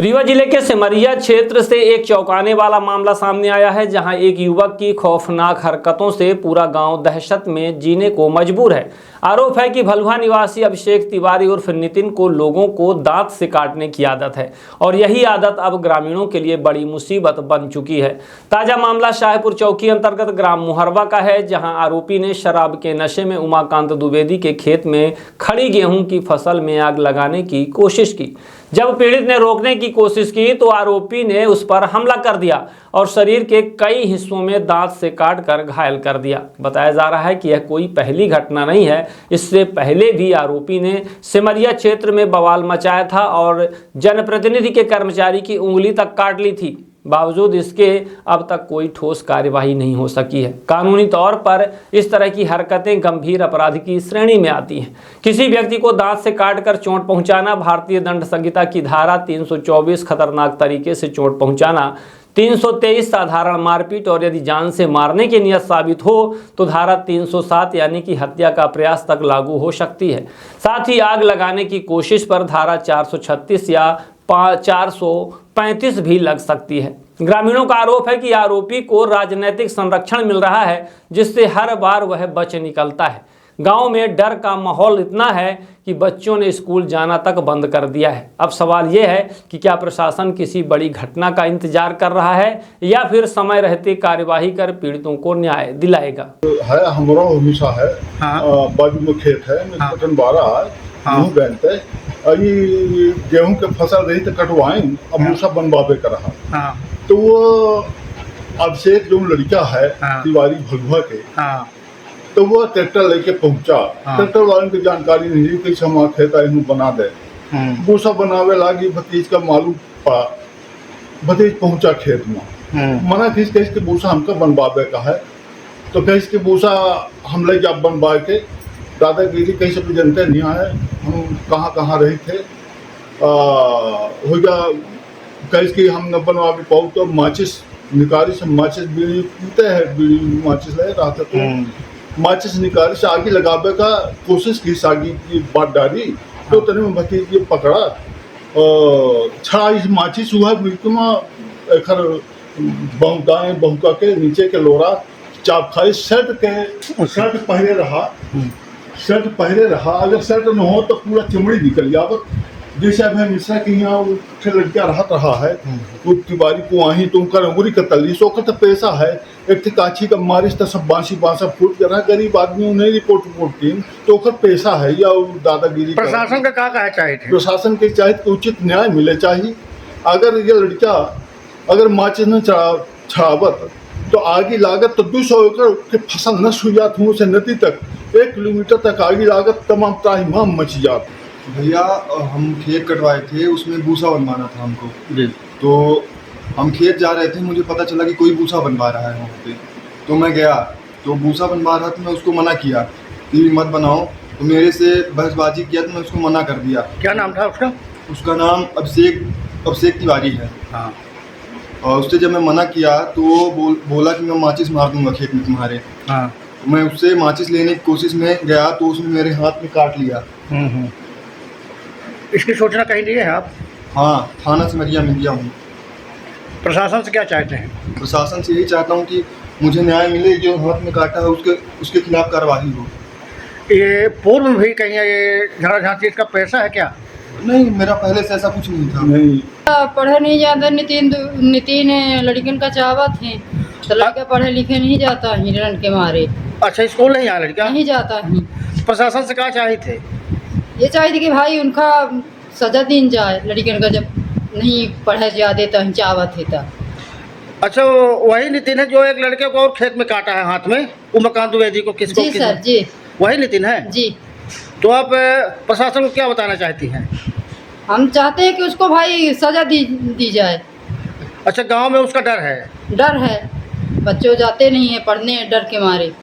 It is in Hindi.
रीवा जिले के सिमरिया क्षेत्र से एक चौंकाने वाला मामला सामने आया है, जहां एक युवक की खौफनाक हरकतों से पूरा गांव दहशत में जीने को मजबूर है। आरोप है कि भलुआ निवासी अभिषेक तिवारी उर्फ नितिन को लोगों को दांत से काटने की आदत है और यही आदत अब ग्रामीणों के लिए बड़ी मुसीबत बन चुकी है। ताजा मामला शाहपुर चौकी अंतर्गत ग्राम मुहरबा का है, जहां आरोपी ने शराब के नशे में उमाकांत द्विवेदी के खेत में खड़ी गेहूं की फसल में आग लगाने की कोशिश की। जब पीड़ित ने रोकने की कोशिश की तो आरोपी ने उस पर हमला कर दिया और शरीर के कई हिस्सों में दांत से काटकर घायल कर दिया। बताया जा रहा है कि यह कोई पहली घटना नहीं है, इससे पहले भी आरोपी ने सिमरिया क्षेत्र में बवाल मचाया था और जनप्रतिनिधि के कर्मचारी की उंगली तक काट ली थी। बावजूद इसके अब तक कोई ठोस कार्यवाही नहीं हो सकी है। कानूनी तौर पर इस तरह की हरकतें गंभीर अपराध की श्रेणी में आती हैं। किसी व्यक्ति को दांत से काटकर चोट पहुंचाना, भारतीय दंड संहिता की धारा 324 खतरनाक तरीके से चोट पहुंचाना, 323 साधारण मारपीट और यदि जान से मारने की नियत साबित हो तो धारा 307 यानी कि हत्या का प्रयास तक लागू हो सकती है। साथ ही आग लगाने की कोशिश पर धारा 436 या 435 भी लग सकती है। ग्रामीणों का आरोप है कि आरोपी को राजनीतिक संरक्षण मिल रहा है, जिससे हर बार वह बच निकलता है। गांव में डर का माहौल इतना है कि बच्चों ने स्कूल जाना तक बंद कर दिया है। अब सवाल यह है कि क्या प्रशासन किसी बड़ी घटना का इंतजार कर रहा है या फिर समय रहते कार्यवाही कर पीड़ितों को न्याय दिलाएगा। है हमारा हमेशा है। बाजू में खेत है, कटन बारा है, बनते ये गेहूं के फसल रही तो कटवाएं, अब मूसा बनवावे का रहा। तो वो अभिषेक जो लड़का है तिवारी भलुआ के, तो वो ट्रैक्टर लेके पहुंचा। ट्रैक्टर वाले की जानकारी नहीं दी कि हमारा खेत इन्हों बना दे। भूसा बनावे लागी, भतीज का मालूम पड़ा। भतीज पहुंचा खेत में, मना किस के भूसा हमका बनवावे का है, तो कह के भूसा हम ले जा बनवा के दादागिरी कैसे भी जनते नहीं आए, हम कहाँ कहाँ रहे थे हो जा कैसे कि हम न बनवा भी पाओ। तो माचिस निकाली से माचिस बीड़ी पीते हैं, बीड़ी माचिस ले रहा था, तो माचिस निकाली से आगे लगावे का कोशिश की, सागी की बात डाली तो तने में भतीज ये पकड़ा छड़ा इस माचिस हुआ बिल्कुल में एखर बहुका के नीचे के लोरा चाप खाई। शर्ट पहरे रहा, अगर शर्ट न हो तो पूरा चमड़ी निकल जावत। जैसे अभी मिश्रा के यहाँ लड़का रहा है, वो तिवारी को वहीं तुम कर अंगुरी का तली सो का तो पैसा है, एक थी काछी का मारिश तो सब बांसा फूट कर रहा। गरीब आदमी नहीं रिपोर्ट की तो ओकर पैसा है या दादागिरी। प्रशासन का क्या चाहिए थे? प्रशासन के चाहे तो उचित न्याय मिले चाहिए। अगर ये लड़का अगर माचिस न छड़ावत तो आगे लागत तो 200 एकड़ के फसल नष्ट हो जात हूँ से नदी तक 1 किलोमीटर तक आगे लागत तमाम त्राहिमाम मच जात। भैया हम खेत कटवाए थे, उसमें भूसा बनवाना था हमको जी। तो हम खेत जा रहे थे, मुझे पता चला कि कोई भूसा बनवा रहा है वहाँ पे। तो मैं गया, तो भूसा बनवा रहा था, मैं उसको मना किया कि मत बनाओ। तो मेरे से बहसबाजी किया तो मैं उसको मना कर दिया। क्या नाम था उसका? उसका नाम अभिषेक तिवारी है। हाँ। और उससे जब मैं मना किया तो वो बोला कि मैं माचिस मार दूंगा खेत में तुम्हारे। हाँ। तो मैं उससे माचिस लेने की कोशिश में गया तो उसने मेरे हाथ में काट लिया। इसकी सूचना कहीं दी है आप? हाँ, थाना सिमरिया में दिया हूँ। प्रशासन से क्या चाहते हैं? प्रशासन से यही चाहता हूँ कि मुझे न्याय मिले, जो हाथ में काटा है उसके खिलाफ कार्रवाई हो। ये पूर्व में भी कहीं ये झगड़ा झांसी इसका पैसा है क्या? नहीं, मेरा पहले से ऐसा कुछ नहीं था। नहीं पढ़े नहीं जाता। नितिन लड़कन का चाहत है तो लड़का पढ़े लिखे नहीं जाता हिरण के मारे। अच्छा, स्कूल नहीं आया लड़का? नहीं जाता है। प्रशासन से क्या चाहिए थे? ये चाहिए कि भाई उनका सजा दी जाए लड़कन का, जब नहीं पढ़े जाते तो चाहत है तो। अच्छा, वही नितिन है जो एक लड़के को और खेत में काटा है हाथ में, उमाकांत द्विवेदी को? किसको? जी सर, जी वही नितिन है जी। तो आप प्रशासन को क्या बताना चाहती हैं? हम चाहते हैं कि उसको भाई सजा दी जाए। अच्छा, गांव में उसका डर है? डर है, बच्चों जाते नहीं है पढ़ने डर के मारे।